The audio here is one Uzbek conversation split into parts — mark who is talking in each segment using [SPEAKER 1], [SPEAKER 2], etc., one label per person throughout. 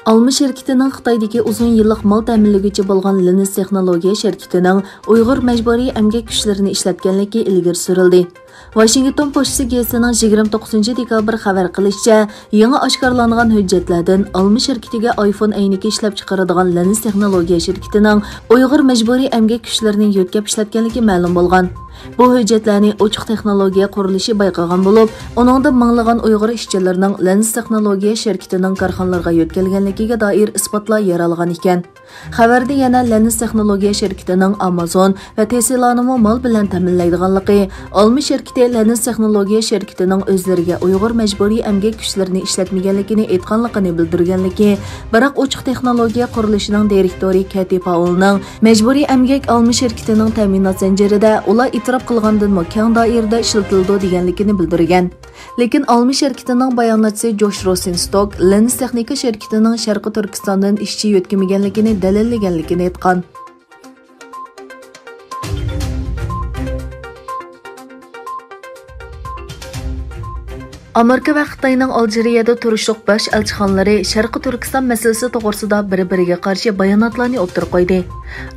[SPEAKER 1] Alma şirketining Xitoydagi uzun yillik mal ta'minlaguvchi bo'lgan Linus texnologiya şirketining Uyg'ur majburiy emgak kuchlarini ishlatganligi ilgari surildi. Washington pochtasi gazetining 29 dekabr xabar qilishicha, yangi oshkorlangan hujjatlardan Alma shirkatiga iPhone ayniki ishlab chiqaradigan Linus texnologiya shirkatining Uyg'ur majburiy emgak kuchlarini yo'tkab ishlatganligi ma'lum bo'lgan. Bu hujjatlarni ochiq texnologiya qurilishi bayqagan bo'lib, uningda minglagan Uyg'ur ishchilarining Linus texnologiya shirkatining korxonalarga yo'tkalganligiga doir isbotlar yer olgan ekan. Xabarda yana Linus texnologiya shirkatining Amazon va Tesla'ni mal bilan ta'minlaydiganligi, Alma shirkati Linus texnologiya shirkatining o'zlariga Uyg'ur majburiy emgak kuchlarini ishlatmaganligini aytganligini bildirganligi, biroq ochiq texnologiya qurilishining direktori Kati Paulning majburiy emgak Alma shirkatining ta'minot zanjirida ular itiraf qilgandan keng doirada ishlatildi deganligini bildirgan. Lekin Alma shirkatining bayonotchisi Josh Rosenstock Linus texnika shirkatining Sharqi Turkistondan ishchi yo'tkamaganligini dalillaganligini aytgan. Amerika va Xitoyning Aljeriyada turishliq bosh elchixonalari Sharqi Turkiston masalasi to'g'risida bir-biriga qarshi bayonotlarni o'ttirib qo'ydi.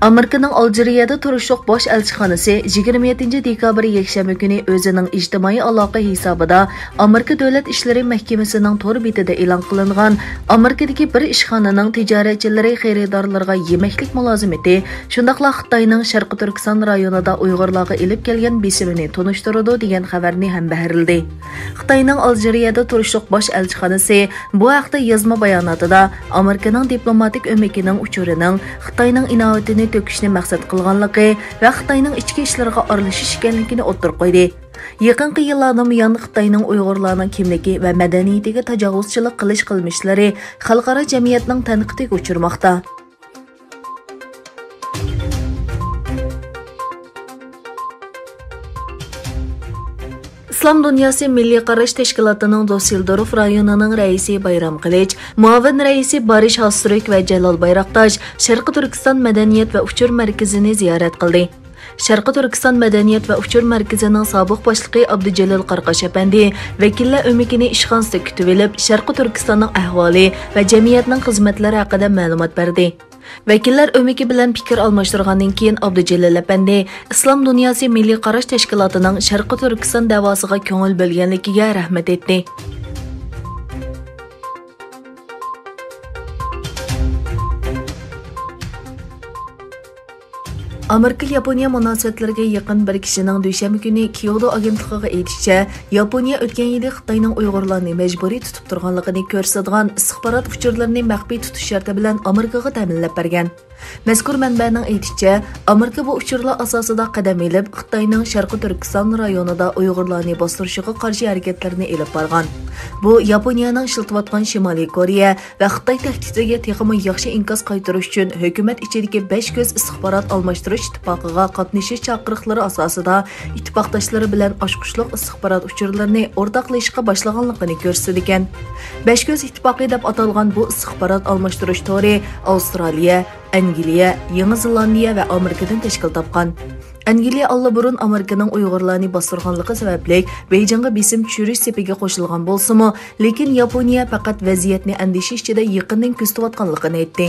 [SPEAKER 1] Amerikaning Aljeriyada turishliq bosh elchixonasi 27 dekabr yakshanba kuni o'zining ijtimoiy aloqa hisobida Amerika Davlat ishlari mahkamasining to'r betida e'lon qilingan Amerikadagi bir ishxonaning tijoratchilari xaridorlarga yemaklik mulozimati, shundaqla Xitoyning Sharqi Turkiston rayonida Uyg'urlarga elib kelgan besimini tunishtirdi degan xabarni ham berildi. Xitoyning Aljeriyada turishliq bosh elchixonasi bu haqda yozma bayonotida Amerikaning diplomatik o'makining uchurining Xitoyning inovatini to'kishni maqsad qilganligi va Xitoyning ichki ishlariga aralashish ekanligini o'ttirib qo'ydi. Yaqinqi yillarda buyon Xitoyning Uyg'urlarning kimligi va madaniyatiga tajovuzchilik qilish qilmishlari xalqaro jamiyatning tanqidiga uchirmoqda. İslam Dünyası Milliy Qarash Tashkilotining Do'sildorf rayonining raisi Bayram Qilich, muavin raisi Barish Hasruk va Jalol Bayroqtosh Sharqi Turkiston madaniyat va uchur markazini ziyorat qildi. Sharqi Turkiston madaniyat va uchur markazining sobiq boshlig'i Abdujalil Qarqash apandi vakillar o'mikini ishxonasida kutib olib, Sharqi Turkistonning ahvoli va jamiyatning xizmatlari haqida ma'lumot berdi. Vakillar o'miki bilan fikr almashtirgandan keyin Abdujalil apandi Islom Dunyosi Milliy Qarash Tashkilotining Sharqi Turkiston davosiga ko'ngil bo'lganligiga rahmat etdi. Amerika-Yaponiya munosabatlariga yaqin bir kishining dushanba kuni Kyoto agentligiga aytishicha, Yaponiya o'tgan yili Xitoyning Uyg'urlarni majburiy tutib turganligini ko'rsatgan istixborot uchurlarini maxfiy tutish sharti bilan Amerikaga ta'minlab bergan. Mazkur manbaning aytishicha, Amerika bu uchurlar asosida qadam olib, Xitoyning Sharqi Turkiston rayonida Uyg'urlarni bostirishiga qarshi harakatlarni olib borgan. Bu Yaponiyaning shiltiyotgan Shimoliy Koreya va Xitoy tahdidiga texmo yaxshi inkas qaytarish uchun hukumat ichidagi 5 ko'z istixborot almashtirish ittifoqiga qatnashish chaqiriqlari asosida ittifoqdoshlari bilan oshqushliq istixborot uchurlarini o'rtoqlashishga boshlaganligini ko'rsatdi ekan. 5 ko'z ittifoqi deb atalgan bu istixborot almashtirish to'ri Avstraliya, Angliya, Yangi Zelandiya va Amerikadan tashkil topgan. Angliya allaburun Amerikaning Uyg'urlarni bostirganligi sababli Beijingga besim tushirish sepiga qo'shilgan bo'lsa-mu, lekin Yaponiya faqat vaziyatni andishish ichida yaqindan kuzatayotganligini aytdi.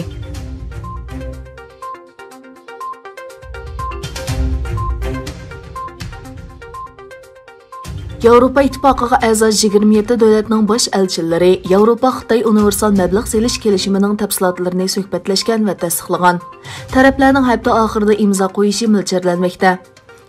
[SPEAKER 1] Yevropa İttifaqıga a'zo 27 davlatning bosh elchilari Yevropa-Xitoy universal mablag' selish kelishimining tafsilotlarini suhbatlashgan va tasdiqlagan. Taraflarning hafta oxirida imzo qo'yishi mo'ljallanmoqda.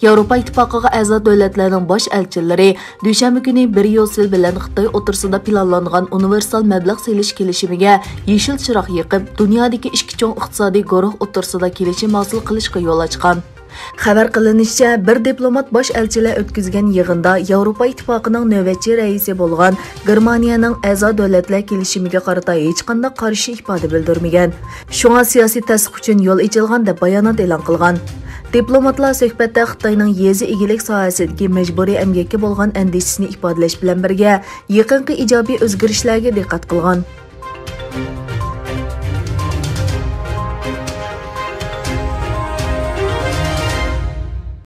[SPEAKER 1] Yevropa İttifaqıga a'zo davlatlarning bosh elchilari dushanba kuni bir yo'l bilan Xitoy o'tirsida planlangan universal mablag' selish kelishimiga yeshil chiroq yoqib, dunyodagi ikki chong iqtisodiy guruh o'tirsida kelishim hosil qilishga yo'l ochgan. Xabar qilinishicha, bir diplomat bosh elchilar o'tkazgan yig'inda Yevropa Ittifoqining navbatchi raisi bo'lgan Germaniyaning a'zo davlatlar kelishimiga qarata hech qanday qarshi ifoda bildirmagan. Shunga siyosiy tasdiq uchun yo'l ochilgan deb bayonot e'lon qilgan. Diplomatlar suhbatda Xitoyning yezi egilik sohasidagi majburiy emgakka bo'lgan andishisini ifodalash bilan birga yaqinqi ijobiy o'zgarishlarga diqqat qilgan.